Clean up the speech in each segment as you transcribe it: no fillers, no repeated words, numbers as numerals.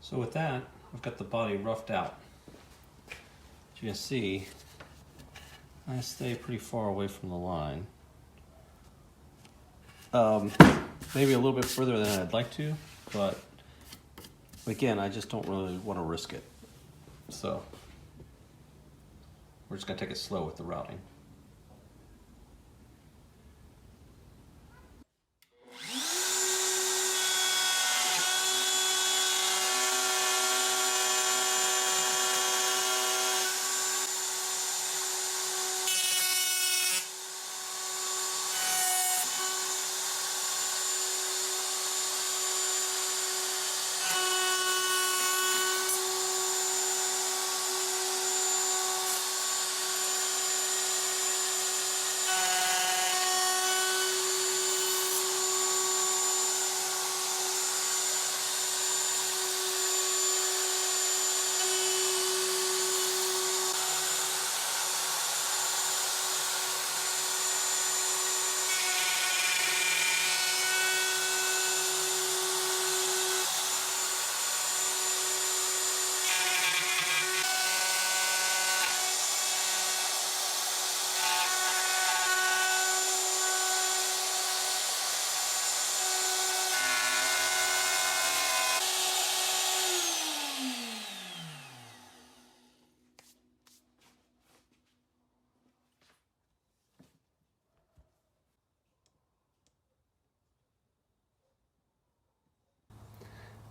So with that, I've got the body roughed out. As you can see, I stay pretty far away from the line. Maybe a little bit further than I'd like to, but again, I just don't really want to risk it. So we're just going to take it slow with the routing.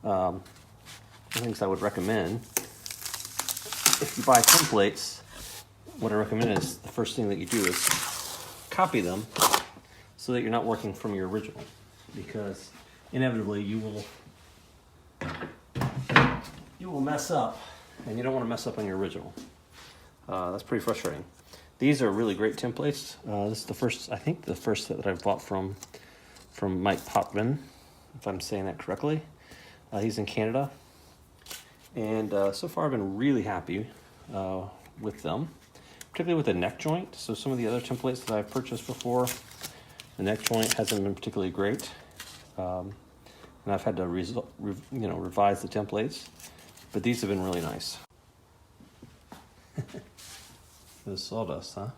The things I would recommend, if you buy templates, what I recommend is the first thing that you do is copy them so that you're not working from your original, because inevitably you will mess up, and you don't want to mess up on your original. That's pretty frustrating. These are really great templates. This is the first, I think the first set that I've bought from Mike Potman, if I'm saying that correctly. He's in Canada, and so far I've been really happy with them, particularly with the neck joint. So some of the other templates that I've purchased before, the neck joint hasn't been particularly great, and I've had to revise the templates, but these have been really nice. The sawdust, huh?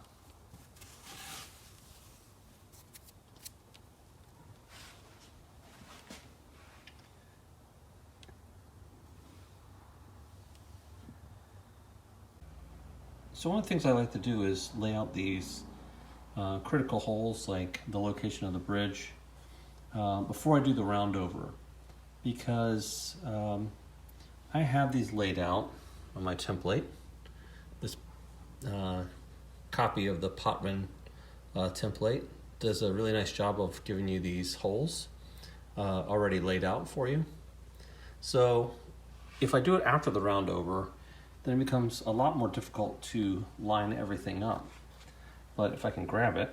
So one of the things I like to do is lay out these critical holes, like the location of the bridge, before I do the round over, because I have these laid out on my template. This copy of the Potman template does a really nice job of giving you these holes already laid out for you. So if I do it after the round over, then it becomes a lot more difficult to line everything up. But if I can grab it,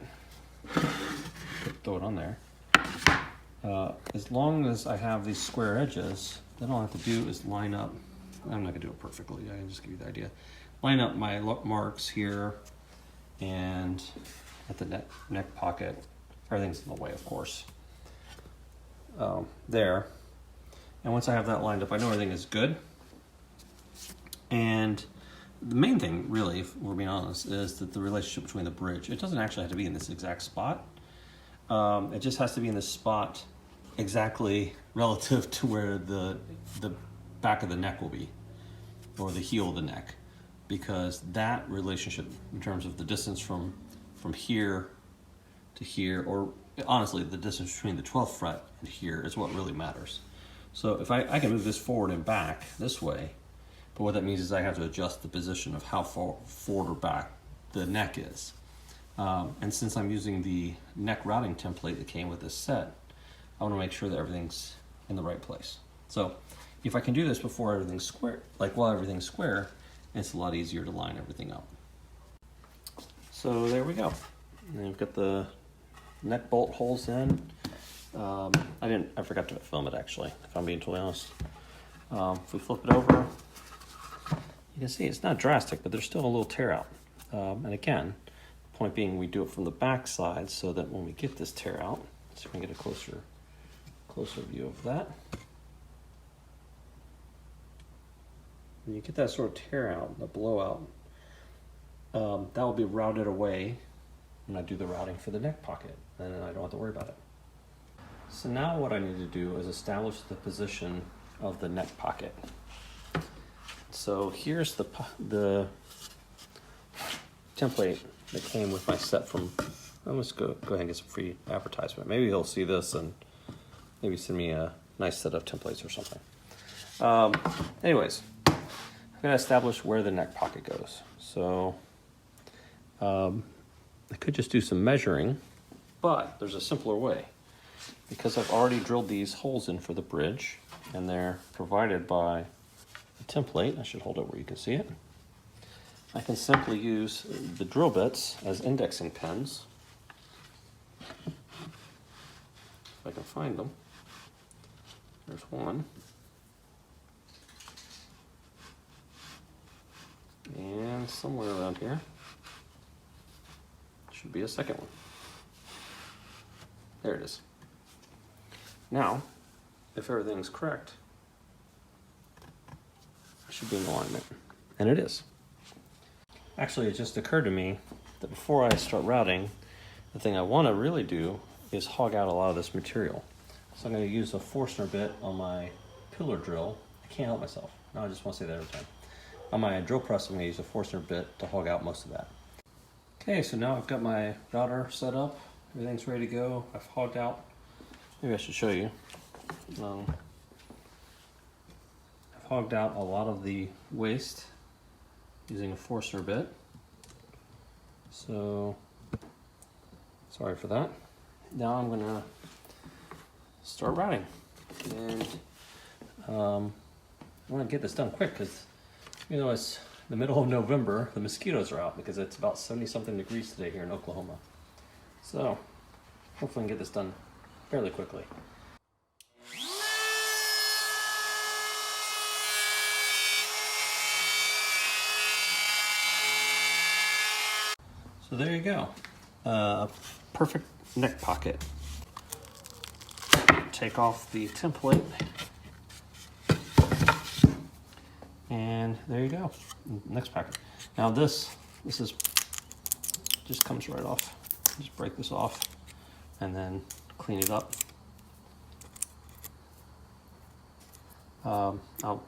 throw it on there, as long as I have these square edges, then all I have to do is line up. I'm not gonna do it perfectly, I can just give you the idea. Line up my marks here and at the neck pocket. Everything's in the way, of course. There. And once I have that lined up, I know everything is good. And the main thing, really, if we're being honest, is that the relationship between the bridge, it doesn't actually have to be in this exact spot. It just has to be in this spot exactly relative to where the back of the neck will be, or the heel of the neck, because that relationship in terms of the distance from here to here, or honestly the distance between the 12th fret and here, is what really matters. So if I can move this forward and back this way, but what that means is I have to adjust the position of how far forward or back the neck is. And since I'm using the neck routing template that came with this set, I want to make sure that everything's in the right place. So if I can do this before everything's square, like while everything's square, it's a lot easier to line everything up. So there we go. And I've got the neck bolt holes in. I forgot to film it actually, if I'm being totally honest. If we flip it over, you can see it's not drastic, but there's still a little tear out. And again, the point being we do it from the back side so that when we get this tear out, so we can get a closer view of that. when you get that sort of tear out, the blowout, that will be routed away when I do the routing for the neck pocket, and then I don't have to worry about it. So now what I need to do is establish the position of the neck pocket. So here's the template that came with my set from, I'm just go ahead and get some free advertisement. Maybe he'll see this and maybe send me a nice set of templates or something. Anyways, I'm gonna establish where the neck pocket goes. So I could just do some measuring, but there's a simpler way. Because I've already drilled these holes in for the bridge, and they're provided by the template, I should hold it where you can see it. I can simply use the drill bits as indexing pins. If I can find them. There's one. And somewhere around here should be a second one. There it is. Now, if everything's correct, it should be in alignment, and it is. Actually, it just occurred to me that before I start routing, the thing I want to really do is hog out a lot of this material. So I'm going to use a Forstner bit on my pillar drill. I can't help myself. No, I just want to say that every time. On my drill press, I'm going to use a Forstner bit to hog out most of that. Okay, so now I've got my router set up. Everything's ready to go. I've hogged out. Maybe I should show you. I've hogged out a lot of the waste using a Forstner bit. So, sorry for that. Now I'm gonna start routing. And I wanna get this done quick because even though it's the middle of November, the mosquitoes are out because it's about 70-something degrees today here in Oklahoma. So, hopefully I can get this done fairly quickly. So there you go, a perfect neck pocket. Take off the template, and there you go, next pocket. Now this is just comes right off. Just break this off, and then clean it up. I'll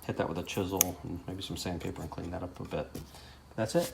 hit that with a chisel and maybe some sandpaper and clean that up a bit. That's it.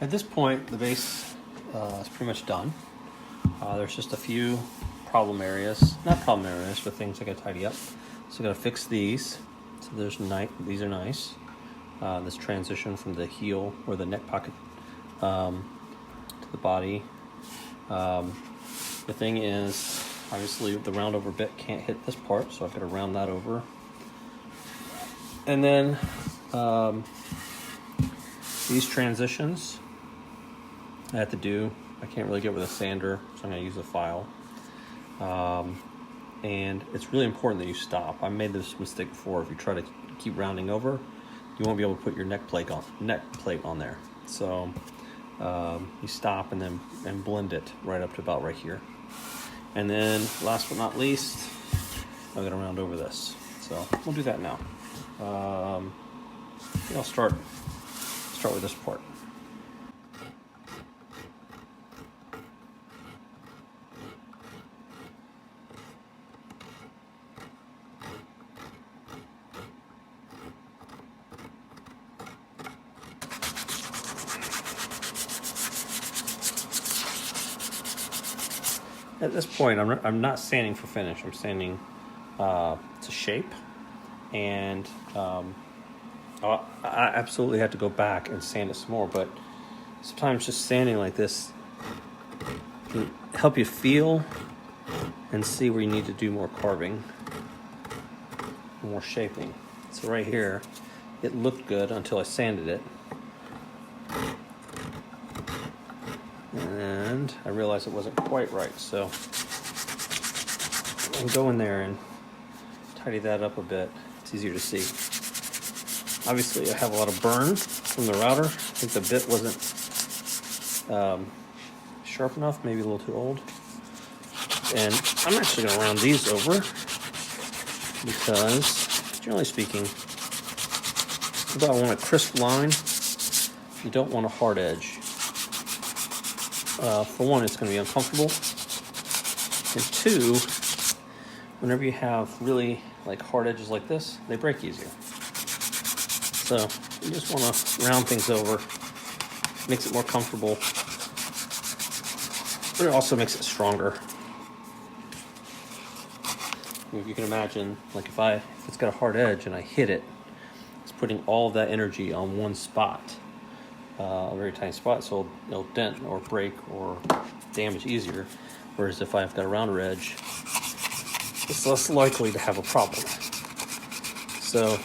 At this point, the base is pretty much done. There's just a few problem areas, not problem areas, but things I gotta tidy up. So I gotta fix these. So these are nice. This transition from the heel or the neck pocket to the body. The thing is, obviously the round over bit can't hit this part, so I've got to round that over. And then these transitions I have to do. I can't really get with a sander, so I'm going to use a file. And it's really important that you stop. I made this mistake before. If you try to keep rounding over, you won't be able to put your neck plate on there. So you stop and then blend it right up to about right here. And then last but not least, I'm going to round over this. So we'll do that now. I think I'll start with this part. At this point, I'm not sanding for finish. I'm sanding to shape, and I absolutely have to go back and sand it some more. But sometimes just sanding like this can help you feel and see where you need to do more carving, more shaping. So right here, it looked good until I sanded it. And I realized it wasn't quite right, so I can go in there and tidy that up a bit. It's easier to see. Obviously, I have a lot of burn from the router. I think the bit wasn't sharp enough, maybe a little too old. And I'm actually going to round these over because, generally speaking, although I want a crisp line, you don't want a hard edge. For one, it's going to be uncomfortable, and two, whenever you have really like hard edges like this, they break easier. So you just want to round things over. Makes it more comfortable, but it also makes it stronger. If you can imagine, like if it's got a hard edge and I hit it, it's putting all of that energy on one spot. A very tiny spot, so it'll dent or break or damage easier. Whereas if I've got a rounder edge, it's less likely to have a problem. So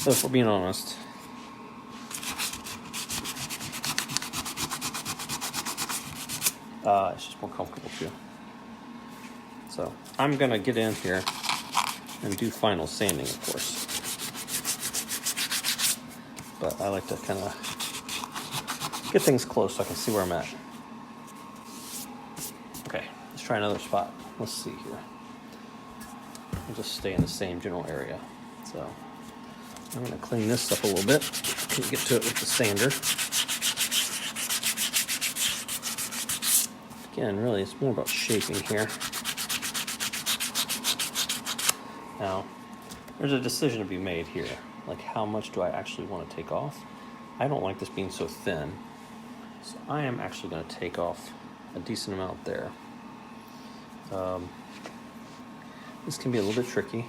if we're being honest, it's just more comfortable too. So I'm gonna get in here and do final sanding, of course. But I like to kind of get things close so I can see where I'm at. Okay, let's try another spot. Let's see here. I'll just stay in the same general area. So I'm going to clean this up a little bit. Can't get to it with the sander. Again, really, it's more about shaping here. Now, there's a decision to be made here. Like, how much do I actually want to take off? I don't like this being so thin. So I am actually going to take off a decent amount there. This can be a little bit tricky.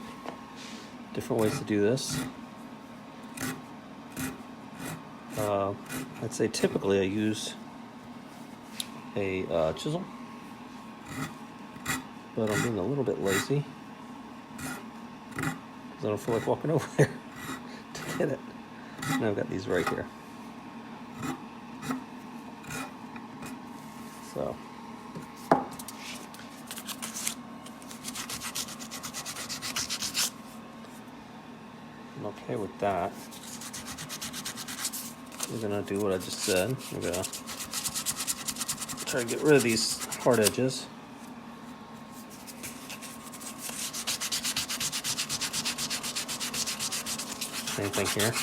Different ways to do this. I'd say typically I use a chisel, but I'm being a little bit lazy. I don't feel like walking over there to get it. And I've got these right here. So I'm okay with that. We're gonna do what I just said. We're gonna try to get rid of these hard edges. Same thing here.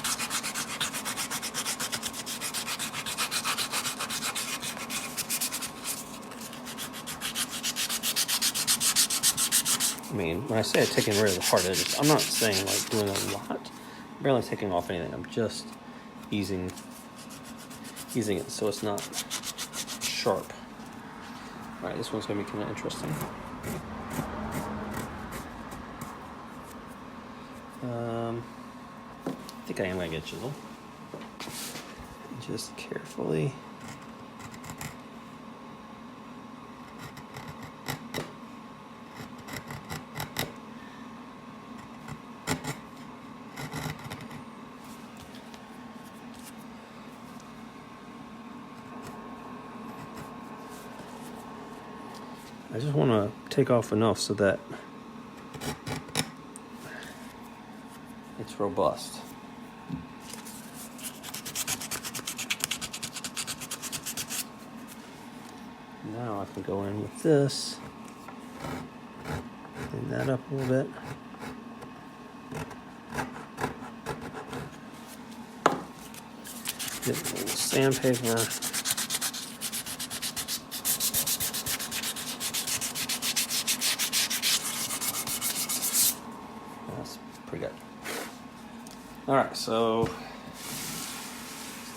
I mean, when I say taking rid of the hard edges, I'm not saying like doing a lot. I'm barely taking off anything. I'm just easing it so it's not sharp. All right, this one's gonna be kind of interesting. I think I am gonna get a chisel. Just carefully. I just want to take off enough so that it's robust. Now I can go in with this, clean that up a little bit. Get a little sandpaper. That's pretty good. All right, so let's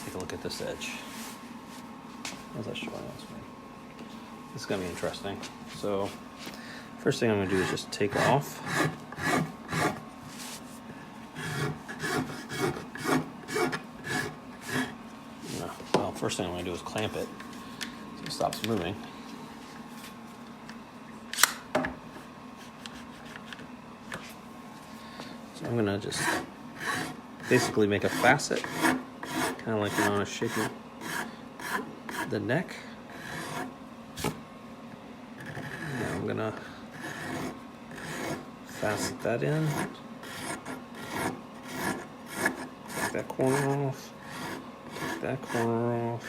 take a look at this edge. How's that showing on screen? This is gonna be interesting. So first thing I'm gonna do is just take off. Well, first thing I'm gonna do is clamp it so it stops moving. So I'm gonna just basically make a facet, kind of like you want to shape the neck. Now I'm gonna facet that in, take that corner off, take that corner off.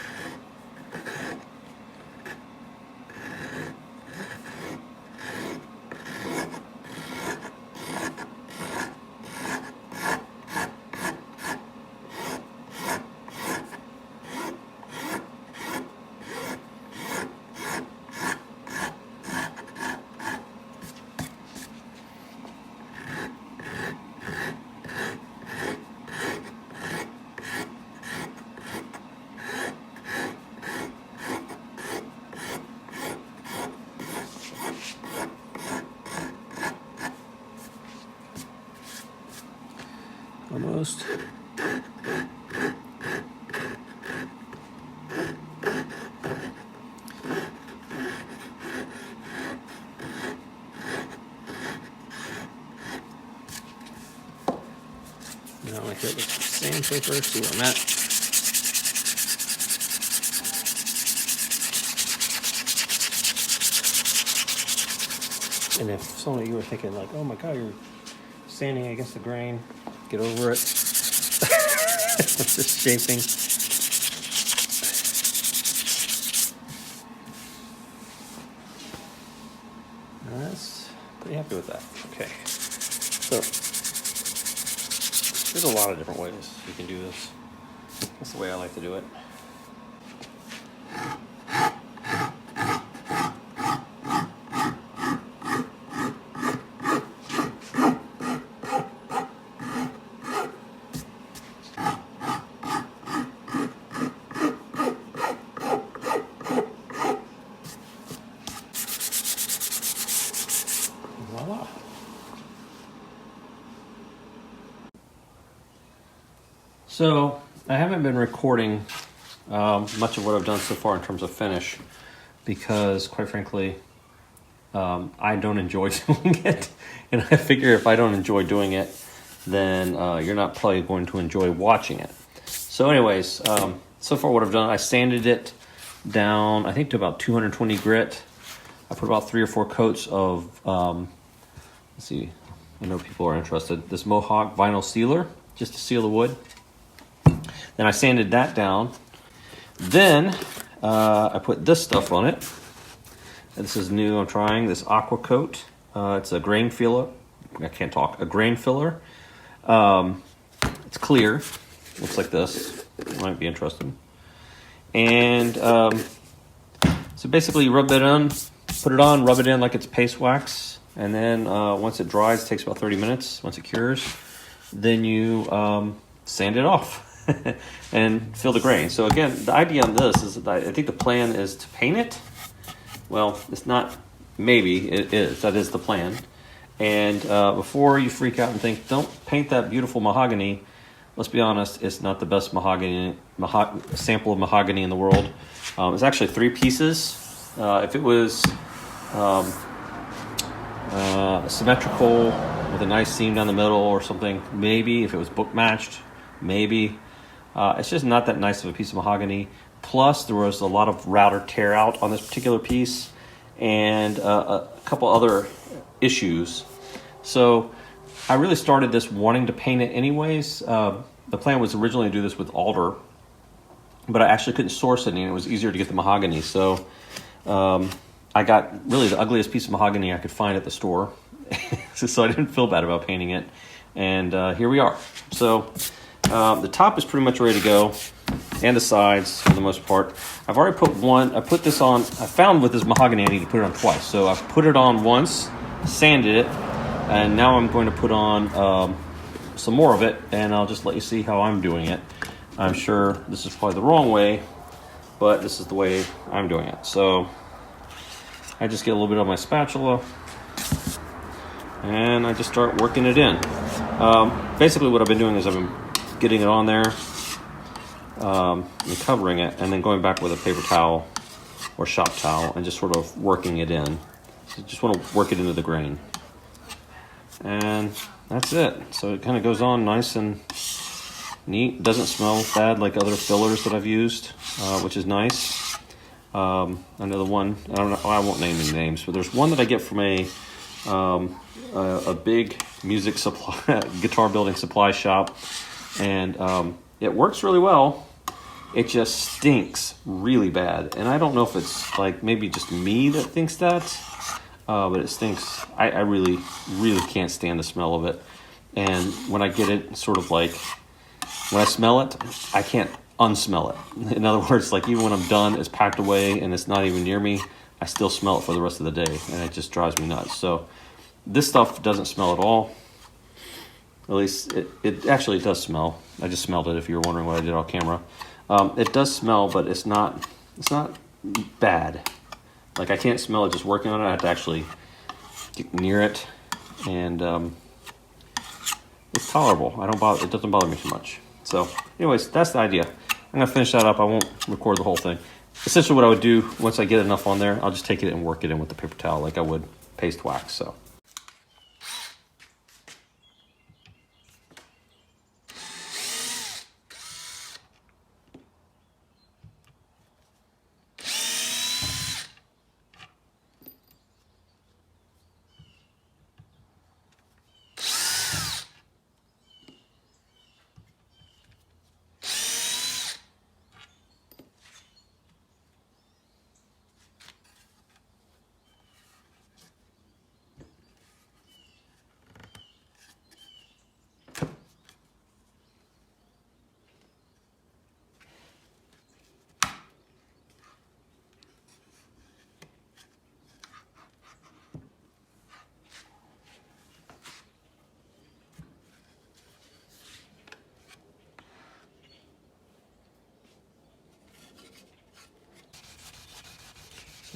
Almost. Now I hit with sandpaper, see where I'm at. And if some of you are thinking like, oh my God, you're sanding against the grain, get over it. It's just shaping. That's pretty happy with that. Okay. So there's a lot of different ways you can do this. That's the way I like to do it. Voila. So I haven't been recording much of what I've done so far in terms of finish because, quite frankly, I don't enjoy doing it. And I figure if I don't enjoy doing it, then you're not probably going to enjoy watching it. So anyways, so far what I've done, I sanded it down, I think to about 220 grit. I put about 3 or 4 coats of, let's see, I know people are interested, this Mohawk vinyl sealer, just to seal the wood. Then I sanded that down. Then I put this stuff on it. This is new, I'm trying, this Aqua Coat. It's a grain filler. I can't talk. A grain filler. It's clear. Looks like this. You might be interested. And so basically you rub that on, put it on, rub it in like it's paste wax. And then once it dries, it takes about 30 minutes. Once it cures, then you sand it off and fill the grain. So again, the idea on this is that I think the plan is to paint it. Well, it's not maybe, it is. That is the plan. And before you freak out and think, don't paint that beautiful mahogany, let's be honest, it's not the best sample of mahogany in the world. It's actually 3 pieces. If it was symmetrical with a nice seam down the middle or something, maybe. If it was book matched, maybe. It's just not that nice of a piece of mahogany. Plus, there was a lot of router tear out on this particular piece and a couple other issues. So I really started this wanting to paint it anyways. The plan was originally to do this with alder, but I actually couldn't source any, and it was easier to get the mahogany. So I got really the ugliest piece of mahogany I could find at the store. So I didn't feel bad about painting it. And here we are. So the top is pretty much ready to go, and the sides for the most part. I've already put one. I put this on. I found with this mahogany I need to put it on twice. So I've put it on once, sanded it, and now I'm going to put on some more of it, and I'll just let you see how I'm doing it. I'm sure this is probably the wrong way, but this is the way I'm doing it. So I just get a little bit of my spatula, and I just start working it in. Basically what I've been doing is I've been getting it on there and covering it, and then going back with a paper towel or shop towel and just sort of working it in. So just want to work it into the grain. And that's it. So it kind of goes on nice and neat. Doesn't smell bad like other fillers that I've used, which is nice. Another one, I don't know, I won't name any names, but there's one that I get from a big music supply, guitar building supply shop, and it works really well. It just stinks really bad, and I don't know if it's like maybe just me that thinks that, but it stinks. I really, really can't stand the smell of it, and when I get it, sort of like when I smell it, I can't unsmell it. In other words, like even when I'm done, it's packed away and it's not even near me, I still smell it for the rest of the day, and it just drives me nuts. So this stuff doesn't smell at all. At least it actually does smell. I just smelled it if you were wondering what I did off camera. It does smell, but it's not bad. Like I can't smell it just working on it. I have to actually get near it, and it's tolerable. It doesn't bother me too much. So anyways, that's the idea. I'm gonna finish that up. I won't record the whole thing. Essentially what I would do once I get enough on there, I'll just take it and work it in with the paper towel like I would paste wax. So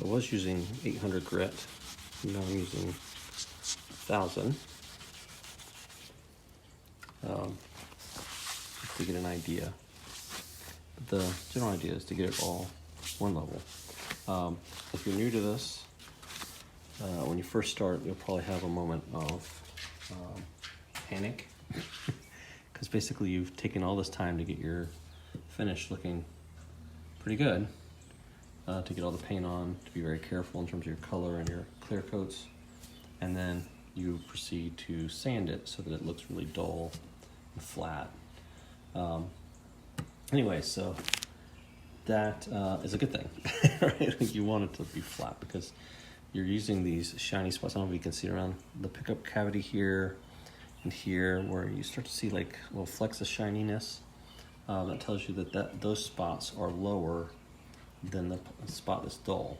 I was using 800 grit, now I'm using 1000 to get an idea. But the general idea is to get it all one level. If you're new to this, when you first start, you'll probably have a moment of panic, because basically you've taken all this time to get your finish looking pretty good. To get all the paint on, to be very careful in terms of your color and your clear coats, and then you proceed to sand it so that it looks really dull and flat. Anyway, so that is a good thing, right? You want it to be flat because you're using these shiny spots. I don't know if you can see around the pickup cavity here and here, where you start to see like little flecks of shininess. That tells you that those spots are lower than the spot that's dull.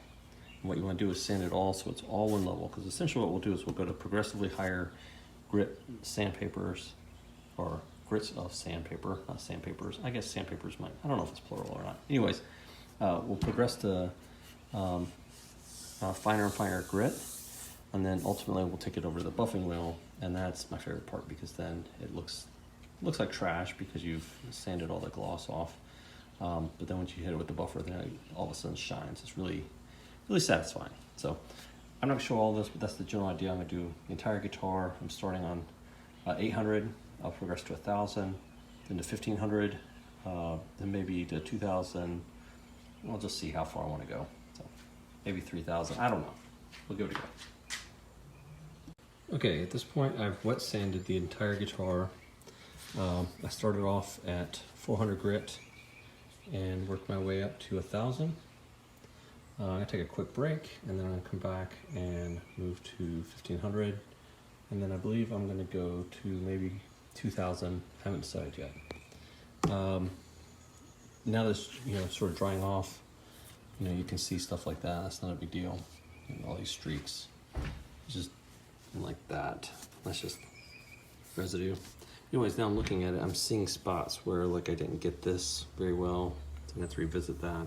what you want to do is sand it all so it's all one level, because essentially what we'll do is we'll go to progressively higher grit sandpapers, or grits of sandpaper, not sandpapers. I guess sandpapers might, I don't know if it's plural or not. Anyways, we'll progress to finer and finer grit, and then ultimately we'll take it over to the buffing wheel, and that's my favorite part, because then it looks like trash because you've sanded all the gloss off. But then once you hit it with the buffer, then it all of a sudden shines. It's really satisfying. So I'm not gonna show all this, but that's the general idea. I'm gonna do the entire guitar. I'm starting on 800. I'll progress to 1,000, then to 1,500, then maybe to 2,000. We'll just see how far I want to go. So maybe 3,000. I don't know. We'll give it a go. Okay, at this point I've wet sanded the entire guitar. I started off at 400 grit and worked my way up to 1,000. I'm gonna take a quick break, and then I'm gonna come back and move to 1,500, and then I believe I'm gonna go to maybe 2,000. Haven't decided yet. Now this, sort of drying off, you can see stuff like that. That's not a big deal. All these streaks, just like that. That's just residue. Anyways, now I'm looking at it. I'm seeing spots where I didn't get this very well. So I'm gonna have to revisit that.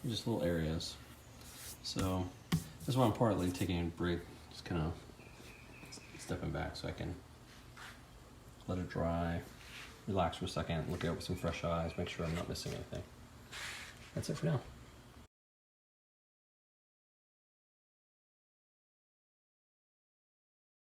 Just little areas. So that's why I'm partly taking a break, just kind of stepping back so I can let it dry, relax for a second, look at it with some fresh eyes, make sure I'm not missing anything. That's it for now.